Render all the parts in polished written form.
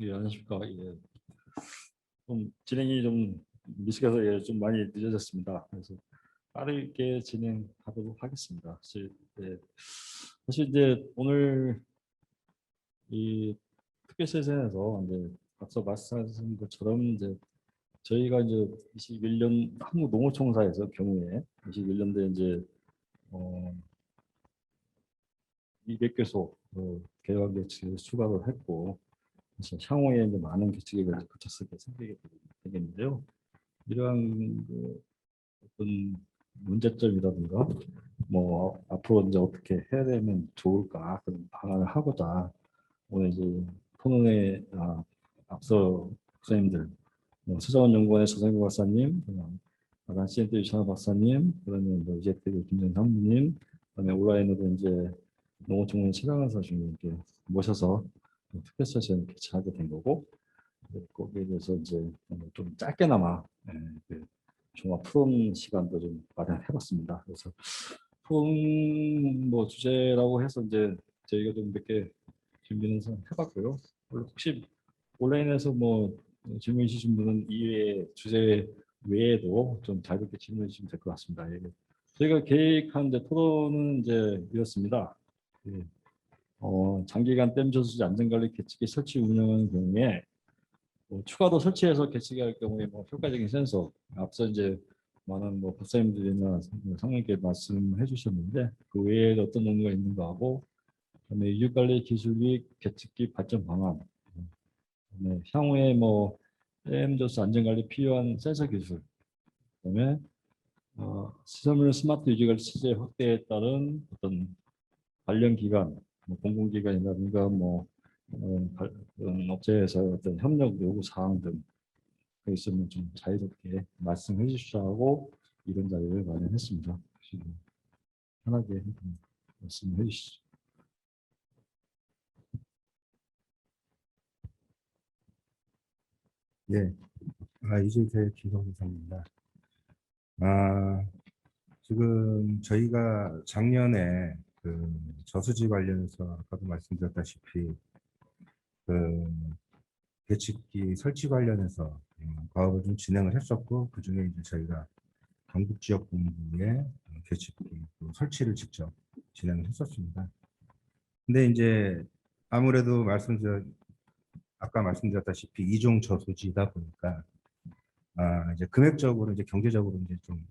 예, 안녕하십니까. 예, 좀 진행이 좀 미숙해서 예, 좀 많이 늦어졌습니다. 그래서 빠르게 진행하도록 하겠습니다. 사실 이제 오늘 이 특별 세션에서 이제 앞서 말씀하신 것처럼 이제 저희가 이제 21년 한국농어총사에서 경우에 21년도에 이제 200개소 개혁 계획을 수락을 했고, 그래서 향후에 이제 많은 개척을 거쳐서 생기게 되겠는데요. 이러한 어떤 문제점이라든가 뭐 앞으로 이제 어떻게 해야 되면 좋을까 그런 방안을 하고자 오늘 이제 토론에 앞서 박사님들 서정원 연구원의 서정구 박사님, 아산 CNT 유찬호 박사님, 그다음에 이제택의 김정 상무님, 그다음에 온라인으로 이제 농어촌 최강환 교수님께 모셔서 특별 세션 개최하게 된 거고, 거기에 대해서 이제 좀 짧게나마 그 종합 토론 시간도 좀 마련해봤습니다. 그래서 토론 뭐 주제라고 해서 이제 저희가 좀 몇 개 준비는 해봤고요. 혹시 온라인에서 뭐 질문 주신 분은 이외에 주제 외에도 좀 자유롭게 질문해 주시면 될 것 같습니다. 예. 저희가 계획한 이제 토론은 이제 이렇습니다. 예. 장기간 댐 저수지 안전관리 계측기 설치 운영하는 경우에 추가로 설치해서 개측할 경우에 효과적인 센서, 앞서 이제 많은 박사님들이나 상님께 말씀해 주셨는데 그 외에 어떤 논의가 있는가 하고, 그다음에 이웃관리 기술 및 개측기 발전 방안, 향후에 댐저수 안전관리 필요한 센서 기술, 그다음에 시설물 스마트 유지관리 체제 확대에 따른 어떤 관련 기관, 공공기관이라든가 그런 업체에서 어떤 협력 요구 사항 등 있으면 좀 자유롭게 말씀해 주시라고 이런 자리를 마련했습니다. 편하게 말씀해 주시죠. 예, 이재태 기성입니다. 지금 저희가 작년에 그 저수지 관련해서 아까도 말씀드렸다시피 그 계측기 설치 관련해서 과업을 좀 진행을 했었고, 그 중에 이제 저희가 경북지역본부에 계측기 설치를 직접 진행을 했었습니다. 근데 이제 아무래도 아까 말씀드렸다시피 이종 저수지다 보니까 이제 금액적으로 이제 경제적으로 이제 좀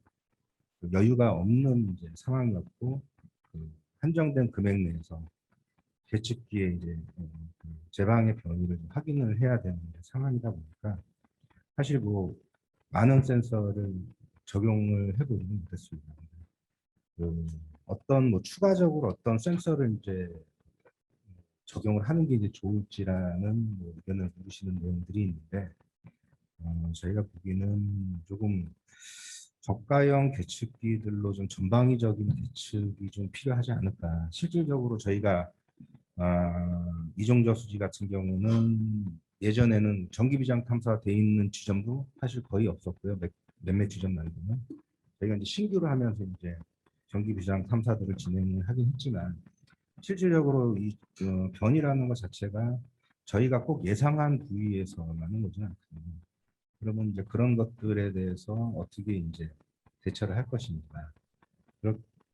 여유가 없는 이제 상황이었고, 그 한정된 금액 내에서 계측기에 이제 제방의 변이를 좀 확인을 해야 되는 상황이다 보니까 사실 많은 센서를 적용을 해보지는 못했습니다. 어떤 추가적으로 어떤 센서를 이제 적용을 하는 게 이제 좋을지라는 의견을 물으시는 내용들이 있는데, 저희가 보기에는 조금 저가형 계측기들로 좀 전방위적인 계측이 좀 필요하지 않을까. 실질적으로 저희가 이종저수지 같은 경우는 예전에는 전기비상 탐사돼 있는 지점도 사실 거의 없었고요. 몇몇 지점 말고는 저희가 이제 신규로 하면서 이제 전기비상 탐사들을 진행을 하긴 했지만, 실질적으로 이 변이라는 것 자체가 저희가 꼭 예상한 부위에서만은 오지 않거든요. 그러면 이제 그런 것들에 대해서 어떻게 이제 대처를 할 것인가.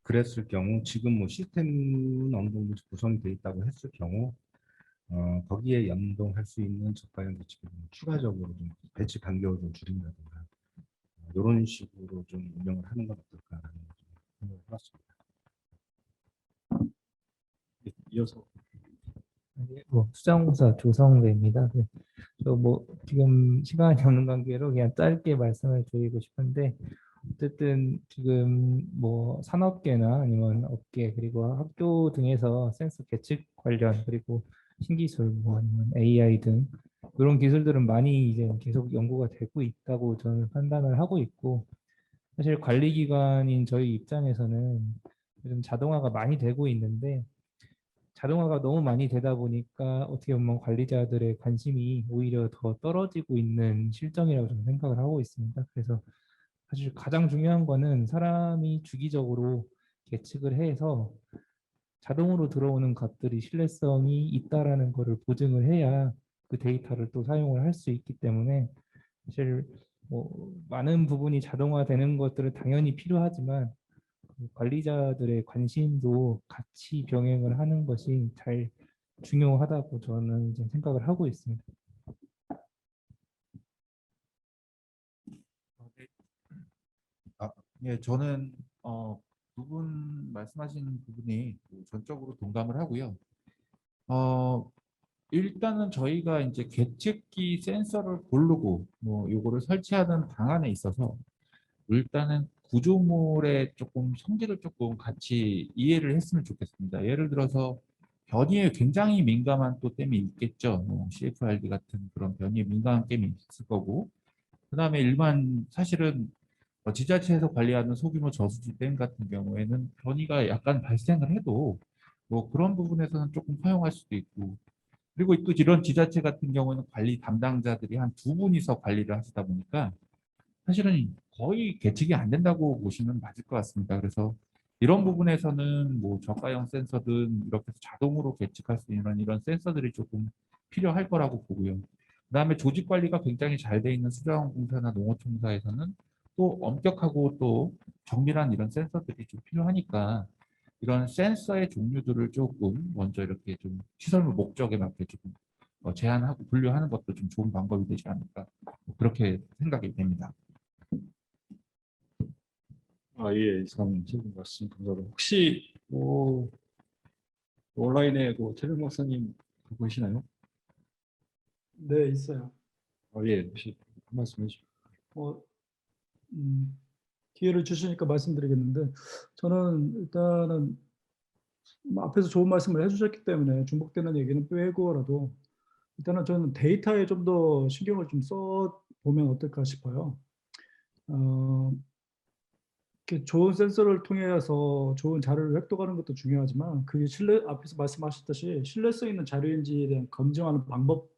그랬을 경우 지금 시스템은 어느 정도 구성이 되어 있다고 했을 경우 거기에 연동할 수 있는 저가형 배치를 추가적으로 좀 배치 간격을 좀 줄인다든가 이런 식으로 좀 운영을 하는 건 어떨까라는 생각을 해봤습니다. 이어서 수자공사 조성배입니다. 지금 시간이 없는 관계로 그냥 짧게 말씀을 드리고 싶은데, 어쨌든 지금 산업계나 아니면 업계 그리고 학교 등에서 센서 계측 관련, 그리고 신기술 아니면 AI 등 이런 기술들은 많이 이제 계속 연구가 되고 있다고 저는 판단을 하고 있고, 사실 관리기관인 저희 입장에서는 요즘 자동화가 많이 되고 있는데, 자동화가 너무 많이 되다 보니까 어떻게 보면 관리자들의 관심이 오히려 더 떨어지고 있는 실정이라고 저는 생각을 하고 있습니다. 그래서 사실 가장 중요한 거는 사람이 주기적으로 계측을 해서 자동으로 들어오는 값들이 신뢰성이 있다라는 것을 보증을 해야 그 데이터를 또 사용을 할 수 있기 때문에 사실 뭐 많은 부분이 자동화되는 것들은 당연히 필요하지만 그 관리자들의 관심도 같이 병행을 하는 것이 잘 중요하다고 저는 이제 생각을 하고 있습니다. 네. 예, 저는 부분 말씀하신 부분이 전적으로 동감을 하고요. 일단은 저희가 이제 계측기 센서를 고르고 뭐 요거를 설치하는 방안에 있어서 일단은 구조물의 조금 성질을 조금 같이 이해를 했으면 좋겠습니다. 예를 들어서 변이에 굉장히 민감한 또 댐이 있겠죠. 뭐 CFRD 같은 그런 변이에 민감한 댐이 있을 거고, 그다음에 일반 사실은 지자체에서 관리하는 소규모 저수지 댐 같은 경우에는 변이가 약간 발생을 해도 뭐 그런 부분에서는 조금 허용할 수도 있고, 그리고 또 이런 지자체 같은 경우는 관리 담당자들이 한 두 분이서 관리를 하시다 보니까 사실은 거의 계측이 안 된다고 보시면 맞을 것 같습니다. 그래서 이런 부분에서는 뭐 저가형 센서든 이렇게 해서 자동으로 계측할 수 있는 이런 센서들이 조금 필요할 거라고 보고요. 그다음에 조직 관리가 굉장히 잘 돼 있는 수자원공사나 농어촌사에서는 또 엄격하고 또 정밀한 이런 센서들이 좀 필요하니까 이런 센서의 종류들을 조금 먼저 이렇게 좀 시설물 목적에 맞게 조금 제한하고 분류하는 것도 좀 좋은 방법이 되지 않을까, 그렇게 생각이 됩니다. 예, 이상 질문 말씀 감사합니다. 혹시 뭐 온라인에 그 태명 박사님 보시나요? 네, 있어요. 예, 혹시 한 말씀 해주세요. 뭐, 기회를 주시니까 말씀드리겠는데, 저는 일단은 뭐 앞에서 좋은 말씀을 해주셨기 때문에 중복되는 얘기는 빼고라도 일단은 저는 데이터에 좀 더 신경을 좀 써보면 어떨까 싶어요. 어, 이렇게 좋은 센서를 통해서 좋은 자료를 획득하는 것도 중요하지만 그게 앞에서 말씀하셨듯이 신뢰성 있는 자료인지에 대한 검증하는 방법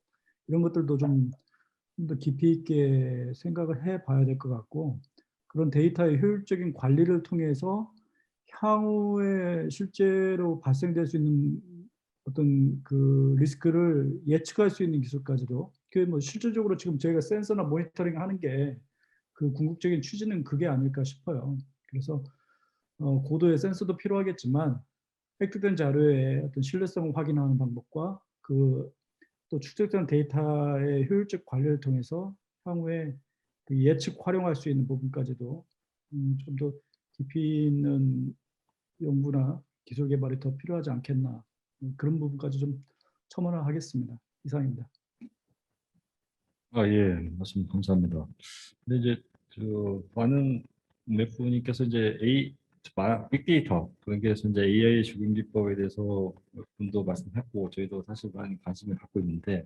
이런 것들도 좀 더 깊이 있게 생각을 해봐야 될 것 같고 그런 데이터의 효율적인 관리를 통해서 향후에 실제로 발생될 수 있는 어떤 그 리스크를 예측할 수 있는 기술까지도 그 뭐 실질적으로 지금 저희가 센서나 모니터링 하는 게 그 궁극적인 취지는 그게 아닐까 싶어요. 그래서 고도의 센서도 필요하겠지만 획득된 자료의 어떤 신뢰성을 확인하는 방법과 그 또 축적된 데이터의 효율적 관리를 통해서 향후에 그 예측 활용할 수 있는 부분까지도 좀 더 깊이 있는 연구나 기술 개발이 더 필요하지 않겠나 그런 부분까지 좀 첨언을 하겠습니다. 이상입니다. 예, 말씀 감사합니다. 근데 이제 그 많은 몇 분께서 이제 빅데이터 그래서 이제 AI 적용 기법에 대해서 몇 분도 말씀했고 저희도 사실 많이 관심을 갖고 있는데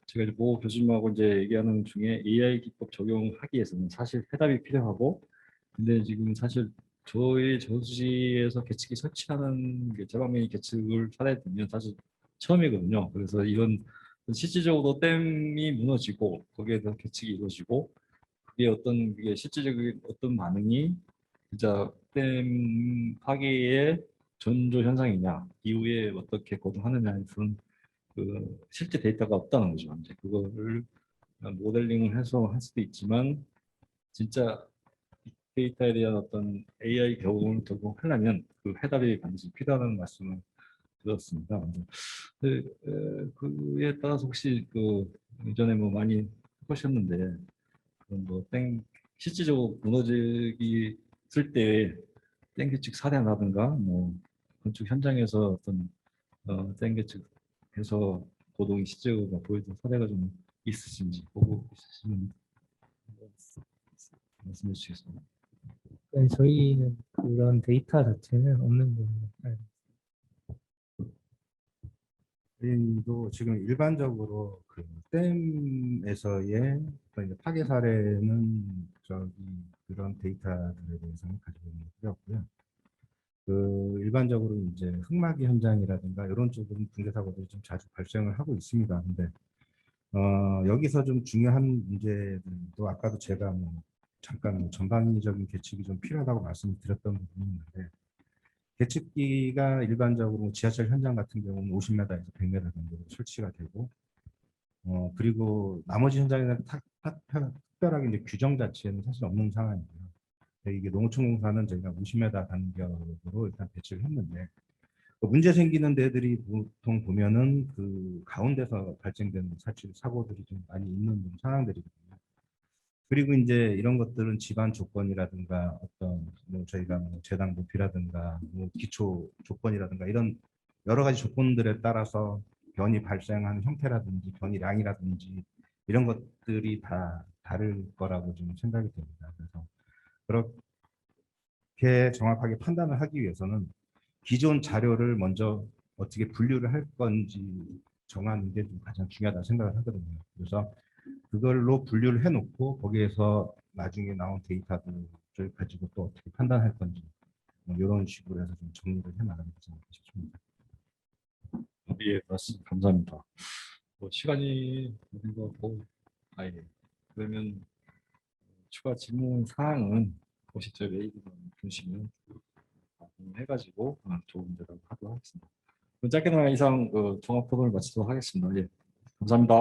제가 이제 모 교수님하고 이제 얘기하는 중에 AI 기법 적용하기 위해서는 사실 해답이 필요하고 근데 지금 사실 저희 저수지에서 계측기 설치하는 게 제방면이 계측을 하게 되면 사실 처음이거든요. 그래서 이런 실질적으로 댐이 무너지고 거기에 대한 계측이 이루어지고 그게 어떤 그게 실질적인 어떤 반응이 진짜 댐 파괴의 전조 현상이냐 이후에 어떻게 거듭하느냐에 그런 그 실제 데이터가 없다는 거죠. 이제 그거를 모델링을 해서 할 수도 있지만 진짜 데이터에 대한 어떤 AI 경험을 적용하려면 그 해답이 반드시 필요하다는 말씀을 들었습니다. 그에 따라서 혹시 그 이전에 뭐 많이 해보셨는데 뭐땡 실질적으로 무너지기 쓸 때의 땡 규칙 사례라든가 뭐 건축 현장에서 어떤 땡 규칙에서 고동이 실제로 보여준 사례가 좀 있으신지 보고 있으시면 말씀해 주시겠습니다. 네, 저희는 그런 데이터 자체는 없는 걸로 알고 저희도 지금 일반적으로 그 댐에서의 어떤 이제 파괴 사례는 그런 데이터들에 대해서는 가지고 있는 게 없고요. 그 일반적으로 이제 흑마기 현장이라든가 이런 쪽은 붕괴 사고들이 좀 자주 발생을 하고 있습니다. 근데 여기서 좀 중요한 문제도 아까도 제가 뭐 잠깐 전방위적인 계측이 좀 필요하다고 말씀을 드렸던 부분이 있는데 계측기가 일반적으로 지하철 현장 같은 경우는 50m에서 100m 정도로 설치가 되고, 그리고 나머지 현장에는 특별하게 이제 규정 자체는 사실 없는 상황이고요. 이게 농어촌공사는 저희가 50m 간격으로 일단 배치를 했는데, 문제 생기는 데들이 보통 보면은 그 가운데서 발생되는 사고들이 좀 많이 있는 상황들이거든요. 그리고 이제 이런 것들은 집안 조건이라든가 어떤 뭐 저희가 뭐 재단 높이라든가 뭐 기초 조건이라든가 이런 여러 가지 조건들에 따라서 변이 발생하는 형태라든지 변이량이라든지 이런 것들이 다 다를 거라고 좀 생각이 됩니다. 그래서 그렇게 정확하게 판단을 하기 위해서는 기존 자료를 먼저 어떻게 분류를 할 건지 정하는 게 좀 가장 중요하다고 생각을 하거든요. 그래서 그걸로 분류를 해놓고 거기에서 나중에 나온 데이터들을 가지고 또 어떻게 판단할 건지 뭐 이런 식으로 해서 좀 정리를 해나가는 게 싶습니다. 예, 맞습니다. 감사합니다. 시간이 되는 것 같고, 예. 그러면 추가 질문 사항은 혹시 저희 메일로 주시면 해가지고 좋은 대답 하도록 하겠습니다. 짧게나마 이상 종합 토론을 마치도록 하겠습니다. 예, 감사합니다.